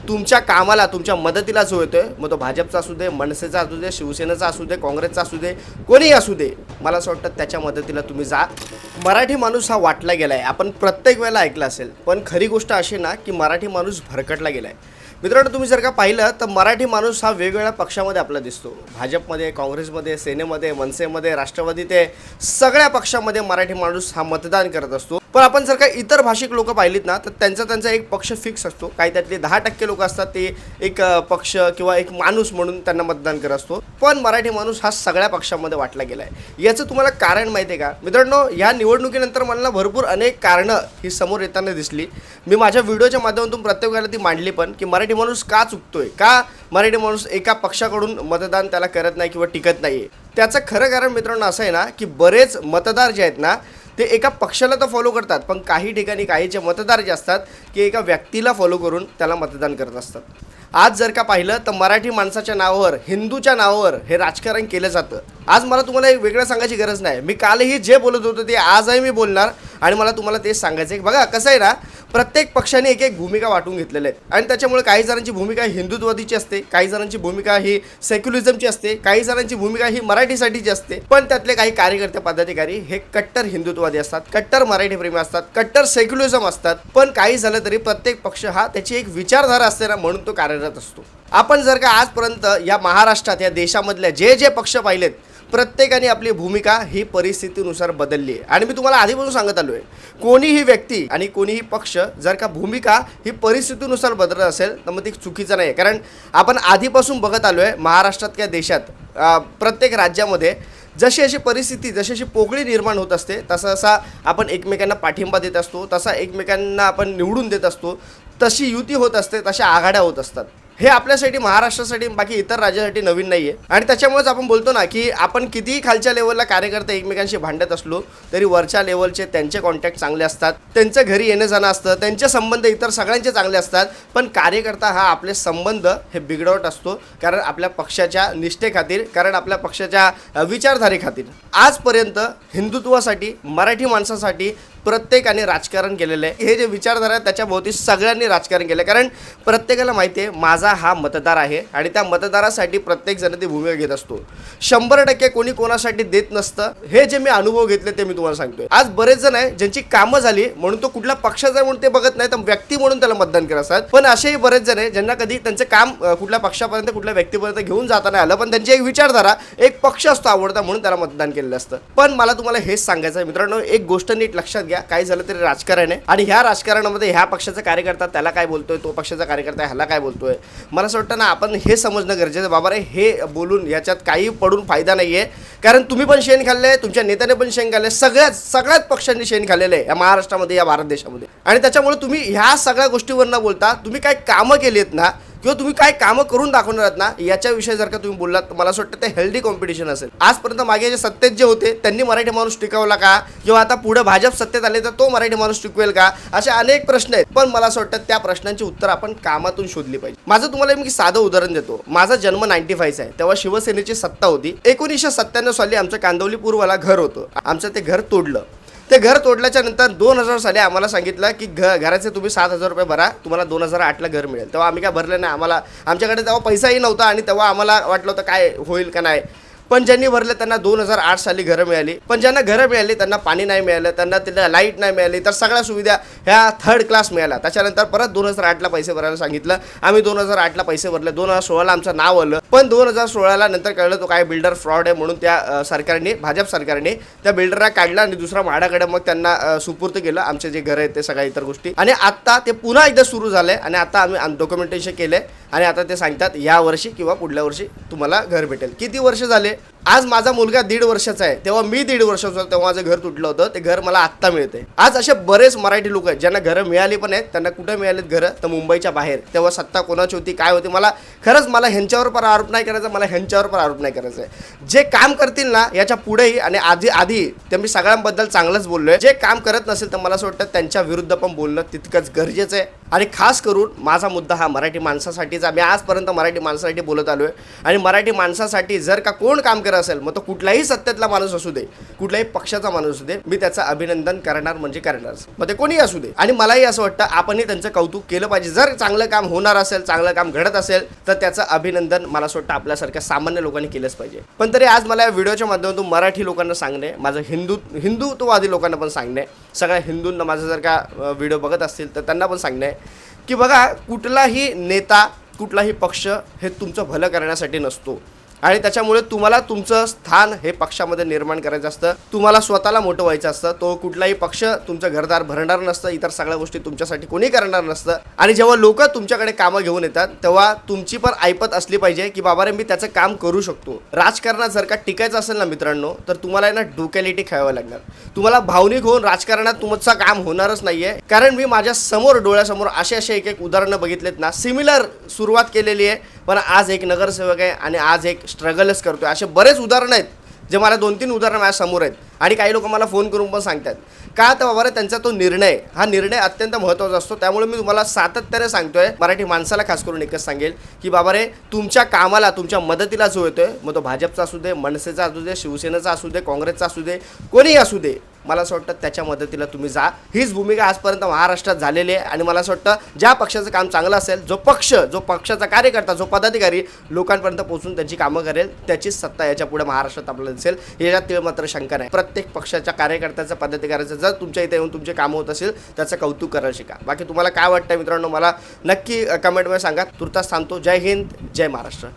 तुमच्या कामाला तुमच्या मदतीला जो येतोय, मग तो भाजपचा असू दे, मनसेचा असू दे, शिवसेनेचा असू दे, काँग्रेसचा असू दे, कोणीही असू दे, मला असं वाटतं त्याच्या मदतीला तुम्ही जा. मराठी माणूस हा वाटला गेला आहे, आपण प्रत्येक वेळेला ऐकलं असेल, पण खरी गोष्ट अशी ना की मराठी माणूस भरकटला गेला आहे. मित्रांनो, तुम्ही जर का पाहिलं तर मराठी माणूस हा वेगवेगळ्या पक्षामध्ये आपला दिसतो. भाजपमध्ये, काँग्रेसमध्ये, सेनेमध्ये, मनसेमध्ये, राष्ट्रवादी, ते सगळ्या पक्षामध्ये मराठी माणूस हा मतदान करत असतो. पण आपण जर का इतर भाषिक लोक पाहिलीत ना तर त्यांचा एक पक्ष फिक्स असतो. काही त्यातले 10% लोक असतात ते एक पक्ष किंवा एक माणूस म्हणून त्यांना मतदान करत असतो. पण मराठी माणूस हा सगळ्या पक्षांमध्ये वाटला गेला आहे. याचं तुम्हाला कारण माहिती आहे का मित्रांनो? या निवडणुकीनंतर मला भरपूर अनेक कारणं ही समोर येताना दिसली. मी माझ्या व्हिडिओच्या माध्यमातून प्रत्येक वेळेला ती मांडली पण, की मराठी माणूस का चुकतोय, का मराठी माणूस एका पक्षाकडून मतदान त्याला करत नाही किंवा टिकत नाही. त्याचं खरं कारण मित्रांनो असं आहे ना की बरेच मतदार जे आहेत ना ते एका पक्षाला तर फॉलो करतात, पण काही ठिकाणी काहीचे मतदार जे असतात की एका व्यक्तीला फॉलो करून त्याला मतदान करत असतात. आज जर का पाहिलं तर मराठी माणसाच्या नावावर, हिंदूच्या नावावर हे राजकारण केलं जातं. आज मला तुम्हाला एक वेगळं सांगायची गरज नाही. मी कालही जे बोलत होतो ते आजही मी बोलणार आणि मला तुम्हाला तेच सांगायचं आहे. बघा कसं आहे ना, प्रत्येक पक्षाने एक एक भूमिका वाटून घेतलेल्या आहेत आणि त्याच्यामुळे काही जणांची भूमिका हिंदुत्ववादीची असते, काही जणांची भूमिका ही सेक्युलरिझमची असते, काही जणांची भूमिका ही मराठीसाठीची असते. पण त्यातले काही कार्यकर्ते पदाधिकारी हे कट्टर हिंदुत्ववादी असतात, कट्टर मराठी प्रेमी असतात, कट्टर सेक्युलरिझम असतात. पण काही झालं तरी प्रत्येक पक्ष हा त्याची एक विचारधारा असते ना, म्हणून तो कार्यरत असतो. आपण जर का आजपर्यंत या महाराष्ट्रात, या देशामधल्या जे जे पक्ष पाहिलेत, प्रत्येकाने आपली भूमिका ही परिस्थितीनुसार बदलली आहे. आणि मी तुम्हाला आधीपासून सांगत आलो आहे, कोणीही व्यक्ती आणि कोणीही पक्ष जर का भूमिका ही परिस्थितीनुसार बदलत असेल तर मग ती चुकीचं नाही आहे. कारण आपण आधीपासून बघत आलो आहे महाराष्ट्रात किंवा देशात प्रत्येक राज्यामध्ये जशी अशी परिस्थिती, जशी अशी पोकळी निर्माण होत असते, तसा आपण एकमेकांना पाठिंबा देत असतो, तसा एकमेकांना आपण निवडून देत असतो, तशी युती होत असते, तशा आघाड्या होत असतात. हे आपल्यासाठी, महाराष्ट्रासाठी, बाकी इतर राज्यासाठी नवीन नाही आहे. आणि त्याच्यामुळेच आपण बोलतो ना की आपण कितीही खालच्या लेवलला कार्यकर्ते एकमेकांशी भांडत असलो तरी वरच्या लेवलचे त्यांचे कॉन्टॅक्ट चांगले असतात, त्यांचं घरी येणं जाणं असतं, त्यांचे संबंध इतर सगळ्यांचे चांगले असतात. पण कार्यकर्ता हा आपले संबंध हे बिघडवत असतो, कारण आपल्या पक्षाच्या निष्ठेखातीर, कारण आपल्या पक्षाच्या विचारधारेखातीर. आजपर्यंत हिंदुत्वासाठी, मराठी माणसासाठी प्रत्येकाने राजकारण केलेलं आहे. हे जे विचारधारा आहे त्याच्याभोवती सगळ्यांनी राजकारण केलं, कारण प्रत्येकाला माहिती आहे माझा हा मतदार आहे आणि त्या मतदारासाठी प्रत्येकजण ती भूमिका घेत असतो. 100% कोणी कोणासाठी देत नसतं. हे जे मी अनुभव घेतले ते मी तुम्हाला सांगतोय. आज बरेच जण आहे ज्यांची कामं झाली म्हणून तो कुठल्या पक्षाचा आहे म्हणून ते बघत नाही, तर व्यक्ती म्हणून त्याला मतदान करत असतात. पण असेही बरेच जण आहे ज्यांना कधी त्यांचं काम कुठल्या पक्षापर्यंत, कुठल्या व्यक्तीपर्यंत घेऊन जाता नाही आलं, पण त्यांची एक विचारधारा, एक पक्ष असतो आवडता म्हणून त्याला मतदान केलेलं असतं. पण मला तुम्हाला हेच सांगायचं आहे मित्रांनो, एक गोष्ट नीट लक्षात घ्या, काय झालं तरी राजकारण आहे आणि ह्या राजकारणामध्ये ह्या पक्षाचा कार्यकर्ता त्याला काय बोलतोय, तो पक्षाचा कार्यकर्ता ह्याला काय बोलतोय, मला असं वाटतं ना आपण हे समजणं गरजेचं आहे. बाबा रे, हे बोलून याच्यात काही पडून फायदा नाही आहे. कारण तुम्ही पण शेण खाल्लं आहे, तुमच्या नेत्याने पण शेण खाल्लं आहे, सगळ्याच पक्षांनी शेण खाल्लेलं आहे या महाराष्ट्रामध्ये, या भारत देशामध्ये. आणि त्याच्यामुळे तुम्ही ह्या सगळ्या गोष्टीवर न बोलता तुम्ही काय कामं केली आहेत ना, किंवा तुम्ही काय कामं करून दाखवणार आहात ना, याच्याविषयी जर का तुम्ही बोललात तर मला असं वाटतं ते हेल्दी कॉम्पिटिशन असेल. आजपर्यंत मागे जे सत्तेत जे होते त्यांनी मराठी माणूस टिकवला का, किंवा आता पुढे भाजप सत्तेत आले तर तो मराठी माणूस टिकवेल का, असे अनेक प्रश्न आहेत. पण मला असं वाटतं त्या प्रश्नांची उत्तर आपण कामातून शोधली पाहिजे. माझं तुम्हाला मी साधं उदाहरण देतो. माझा जन्म 95 आहे, तेव्हा शिवसेनेची सत्ता होती. 1997 साली आमचं कांदिवली पूर्वला घर होतं, आमचं ते घर तोडलं. ते घर तोडल्याच्या नंतर 2000 साली आम्हाला सांगितलं की घराचे तुम्ही 7,000 रुपये भरा, तुम्हाला 2008ला घर मिळेल. तेव्हा आम्ही काय भरलं नाही, आमच्याकडे तेव्हा पैसाही नव्हता आणि तेव्हा आम्हाला वाटलं होतं काय होईल का नाही. पण ज्यांनी भरले त्यांना 2008 साली घरं मिळाली. पण ज्यांना घरं मिळाली त्यांना पाणी नाही मिळालं, त्यांना तिला लाईट नाही मिळाली, तर सगळ्या सुविधा ह्या थर्ड क्लास मिळाल्या. त्याच्यानंतर परत 2008ला पैसे भरायला सांगितलं. आम्ही 2008ला पैसे भरले. 2016ला आमचं नाव आलं. पण 2016ला नंतर कळलं तो काय बिल्डर फ्रॉड आहे म्हणून त्या सरकारने, भाजप सरकारने त्या बिल्डरला काढला आणि दुसरा म्हाडाकडे मग त्यांना सुपूर्त केलं आमचे जे घर आहेत ते, सगळ्या इतर गोष्टी. आणि आता ते पुन्हा एकदा सुरू झालंय आणि आता आम्ही डॉक्युमेंटेशन केलंय आणि आता ते सांगतात या वर्षी किंवा पुढल्या वर्षी तुम्हाला घर भेटेल. किती वर्ष झाले? आज माझा मुलगा 1.5 वर्षाचा आहे, तेव्हा मी 1.5 वर्षाचा होतो तेव्हा माझं घर तुटलं होतं. ते घर मला आत्ता मिळते. आज असे बरेच मराठी लोक आहेत ज्यांना घरं मिळाली पण आहेत. त्यांना कुठं मिळालेत घरं? तर मुंबईच्या बाहेर. तेव्हा सत्ता कोणाची होती, काय होती, मला ह्यांच्यावर पण आरोप नाही करायचा, मला ह्यांच्यावर पण आरोप नाही करायचा आहे. जे काम करतील ना याच्या पुढेही आणि आधी ते मी सगळ्यांबद्दल चांगलंच बोललोय. जे काम करत नसेल तर मला असं वाटतं त्यांच्या विरुद्ध पण बोलणं तितकंच गरजेचं आहे. आणि खास करून माझा मुद्दा हा मराठी माणसासाठीचा. मी आजपर्यंत मराठी माणसासाठी बोलत आलोय आणि मराठी माणसासाठी जर का कोण काम वगैरे असेल, मग तो कुठलाही सत्तेतला माणूस असू दे, कुठल्याही पक्षाचा माणूस असू दे, मी त्याचं अभिनंदन करणार म्हणजे करणारच, मग ते कोणीही असू दे. आणि मलाही असं वाटतं आपणही त्यांचं कौतुक केलं पाहिजे. जर चांगलं काम होणार असेल, चांगलं काम घडत असेल, तर त्याचं अभिनंदन मला असं वाटतं आपल्यासारख्या सामान्य लोकांनी केलंच पाहिजे. पण तरी आज मला या व्हिडिओच्या माध्यमातून मराठी लोकांना सांगणे, माझं हिंदुत्ववादी लोकांना पण सांगणे, सगळ्या हिंदूंना माझं जर का व्हिडिओ बघत असतील तर त्यांना पण सांगणे की बघा, कुठलाही नेता, कुठलाही पक्ष हे तुमचं भलं करण्यासाठी नसतो. आणि त्याच्यामुळे तुम्हाला तुमचं स्थान हे पक्षामध्ये निर्माण करायचं असतं, तुम्हाला स्वतःला मोठं व्हायचं असतं. तो कुठलाही पक्ष तुमचं घरदार भरणार नसतं, इतर सगळ्या गोष्टी तुमच्यासाठी कोणी करणार नसतं. आणि जेव्हा लोक तुमच्याकडे कामं घेऊन येतात तेव्हा तुमची पण ऐपत असली पाहिजे की बाबा रे, मी त्याचं काम करू शकतो. राजकारणात जर का टिकायचं असेल ना मित्रांनो, तर तुम्हाला ना डोकॅलिटी खेळावं लागणार. तुम्हाला भावनिक होऊन राजकारणात तुमचं काम होणारच नाहीये. कारण मी माझ्या समोर, डोळ्यासमोर असे एक उदाहरणं बघितलेत ना, सिमिलर सुरुवात केलेली आहे, पण आज एक नगरसेवक आहे आणि आज एक स्ट्रगलच करतोय. असे बरेच उदाहरणं आहेत, जे मला 2-3 उदाहरणं माझ्या समोर आहेत. आणि काही लोक मला फोन करून पण सांगतात का, तर बाबा त्यांचा तो निर्णय, हा निर्णय अत्यंत महत्त्वाचा असतो. त्यामुळे मी तुम्हाला सातत्याने सांगतोय, मराठी माणसाला खास करून एकच सांगेल की बाबा रे, तुमच्या कामाला, तुमच्या मदतीला जो येतोय, मग तो भाजपचा असू दे, मनसेचा असू दे, शिवसेनेचा असू दे, काँग्रेसचा असू दे, कोणीही असू दे, मला असं वाटतं त्याच्या मदतीला तुम्ही जा. हीच भूमिका आजपर्यंत महाराष्ट्रात झालेली आहे. आणि मला असं वाटतं ज्या पक्षाचं काम चांगलं असेल, जो पक्षाचा कार्यकर्ता, जो पदाधिकारी लोकांपर्यंत पोहोचून त्यांची कामं करेल, त्याचीच सत्ता याच्या पुढे महाराष्ट्रात आपल्याला दिसेल, याच्यात मात्र शंका नाही. प्रत्येक पक्षाच्या कार्यकर्त्याचं, पदाधिकाऱ्याचं जर तुमच्या इथे येऊन तुमचे कामं होत असेल, त्याचं कौतुक करायला शिका. बाकी तुम्हाला काय वाटतं मित्रांनो, मला नक्की कमेंटमध्ये सांगा. तुर्तास थांबतो. जय हिंद, जय महाराष्ट्र.